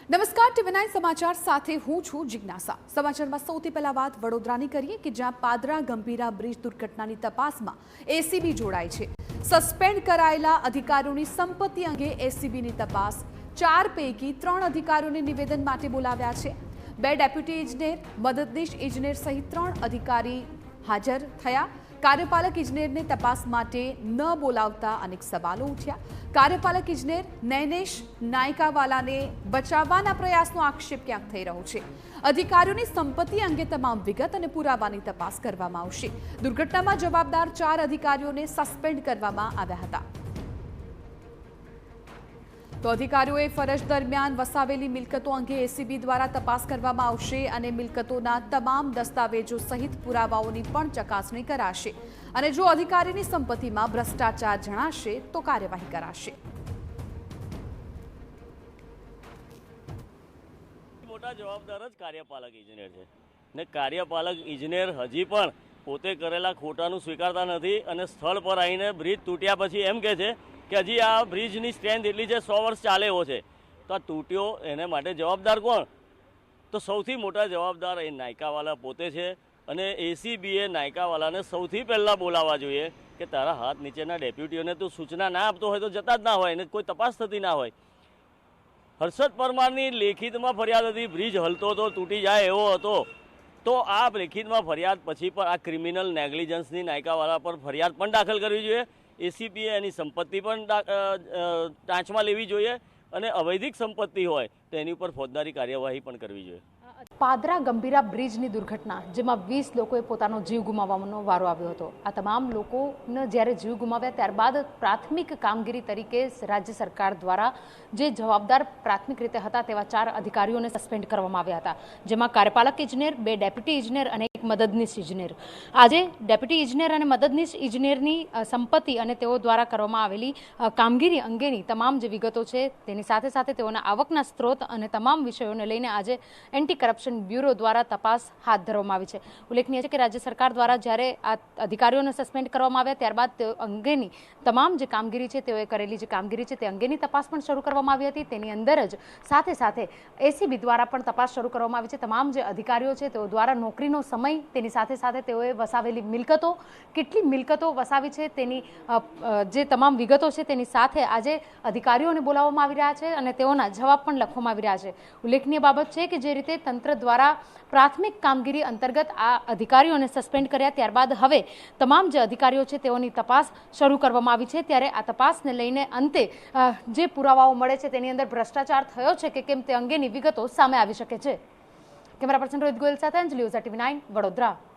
નમસ્કાર ટીવી9 સમાચાર સાથે હું છું જિજ્ઞાસા। સમાચારમાં સૌથી પહેલા વાત વડોદરાની કરીએ કે જ્યાં પાદરા ગંભીરા બ્રિજ દુર્ઘટનાની તપાસમાં એસીબી જોડાઈ છે। સસ્પેન્ડ કરાયેલા અધિકારીઓની સંપત્તિ અંગે એસીબીની તપાસ 4 પૈકી 3 અધિકારીઓને નિવેદન માટે બોલાવ્યા છે। 2 ડેપ્યુટી ઇજનેર, મદદનીશ ઇજનેર સહિત 3 અધિકારી હાજર થયા। કાર્યપાલક ઇજનેરને તપાસ માટે ન બોલાવતા અનેક સવાલો ઉઠ્યા। કાર્યપાલક ઇજનેર નૈનેશ નાયકાવાલાને બચાવવાના પ્રયાસનો આક્ષેપ ક્યાંક થઈ રહ્યો છે। અધિકારીઓની સંપત્તિ અંગે તમામ વિગત અને પુરાવાની તપાસ કરવામાં આવશે। દુર્ઘટનામાં જવાબદાર 4 અધિકારીઓને સસ્પેન્ડ કરવામાં આવ્યા હતા। તો અધિકારીઓએ ફરજ દરમિયાન વસાવેલી મિલકતો અંગે એસીબી દ્વારા તપાસ કરવામાં આવશે અને મિલકતોના તમામ દસ્તાવેજો સહિત પુરાવાઓની પણ ચકાસણી કરાશે અને જો અધિકારીની સંપત્તિમાં ભ્રષ્ટાચાર જણાશે તો કાર્યવાહી કરાશે। મોટા જવાબદાર જ કાર્યપાલક ઇજનેર છે ને કાર્યપાલક ઇજનેર હજી પણ પોતે કરેલા ખોટાનું સ્વીકારતા નથી અને સ્થળ પર આવીને બ્રિજ તૂટ્યા પછી એમ કહે છે કે હજી આ બ્રિજની સ્ટ્રેન્થ એટલી છે 100 વર્ષ ચાલે એવો છે, તો આ તૂટ્યો એને માટે જવાબદાર કોણ? તો સૌથી મોટા જવાબદાર એ નાયકાવાલા પોતે છે અને એસીબીએ નાયકાવાલાને સૌથી પહેલાં બોલાવવા જોઈએ કે તારા હાથ નીચેના ડેપ્યુટીઓને તું સૂચના ના આપતો હોય તો જતા જ ના હોય અને કોઈ તપાસ થતી ના હોય। હર્ષદ પરમારની લેખિતમાં ફરિયાદ હતી, બ્રિજ હલતો હતો, તૂટી જાય એવો હતો, તો આ લેખિતમાં ફરિયાદ પછી પણ આ ક્રિમિનલ નેગ્લિજન્સની નાયકાવાલા પર ફરિયાદ પણ દાખલ કરવી જોઈએ। એસીબીએ એની સંપત્તિ પણ ટાંચમાં લેવી જોઈએ અને અવૈધિક સંપત્તિ હોય તો એની ઉપર ફોજદારી કાર્યવાહી પણ કરવી જોઈએ। પાદરા ગંભીરા બ્રિજની દુર્ઘટના જેમાં 20 લોકોએ પોતાનો જીવ ગુમાવવાનો વારો આવ્યો હતો। આ તમામ લોકોને જ્યારે જીવ ગુમાવ્યા ત્યારબાદ પ્રાથમિક કામગીરી તરીકે રાજ્ય સરકાર દ્વારા જે જવાબદાર પ્રાથમિક રીતે હતા તેવા 4 અધિકારીઓને સસ્પેન્ડ કરવામાં આવ્યા હતા, જેમાં કાર્યપાલક ઇજનેર, 2 ડેપ્યુટી ઇજનેર અને 1 મદદનીશ ઇજનેર। આજે ડેપ્યુટી ઇજનેર અને મદદનીશ ઇજનેરની સંપત્તિ અને તેઓ દ્વારા કરવામાં આવેલી કામગીરી અંગેની તમામ જે વિગતો છે તેની સાથે સાથે તેઓના આવકના સ્ત્રોત અને તમામ વિષયોને લઈને આજે એન્ટી કરપ્શન બ્યુરો દ્વારા તપાસ હાથ ધરવામાં આવી છે। ઉલ્લેખનીય છે કે રાજ્ય સરકાર દ્વારા જ્યારે આ અધિકારીઓને સસ્પેન્ડ કરવામાં આવ્યા ત્યારબાદ તે અંગેની તમામ જે કામગીરી છે તેઓએ કરેલી જે કામગીરી છે તે અંગેની તપાસ પણ શરૂ કરવામાં આવી હતી। તેની અંદર જ સાથે સાથે એસીબી દ્વારા પણ તપાસ શરૂ કરવામાં આવી છે। તમામ જે અધિકારીઓ છે તેઓ દ્વારા નોકરીનો સમય, તેની સાથે સાથે તેઓએ વસાવેલી મિલકતો, કેટલી મિલકતો વસાવી છે તેની જે તમામ વિગતો છે તેની સાથે આજે અધિકારીઓને બોલાવવામાં આવી રહ્યા છે અને તેઓના જવાબ પણ લખવામાં આવી રહ્યા છે। ઉલ્લેખનીય બાબત છે કે જે રીતે તંત્ર દ્વારા પ્રાથમિક કામગીરી અંતર્ગત આ અધિકારીઓને સસ્પેન્ડ કર્યા ત્યારબાદ હવે તમામ જે અધિકારીઓ છે તેઓની તપાસ શરૂ કરવામાં આવી છે, ત્યારે આ તપાસને લઈને અંતે જે પુરાવાઓ મળે છે તેની અંદર ભ્રષ્ટાચાર થયો છે કે કેમ તે અંગેની વિગતો સામે આવી શકે છે। કેમેરા પર્સન રોહિત ગોયલ સાથે અંજલિ ઓઝા, ટીવી9 વડોદરા।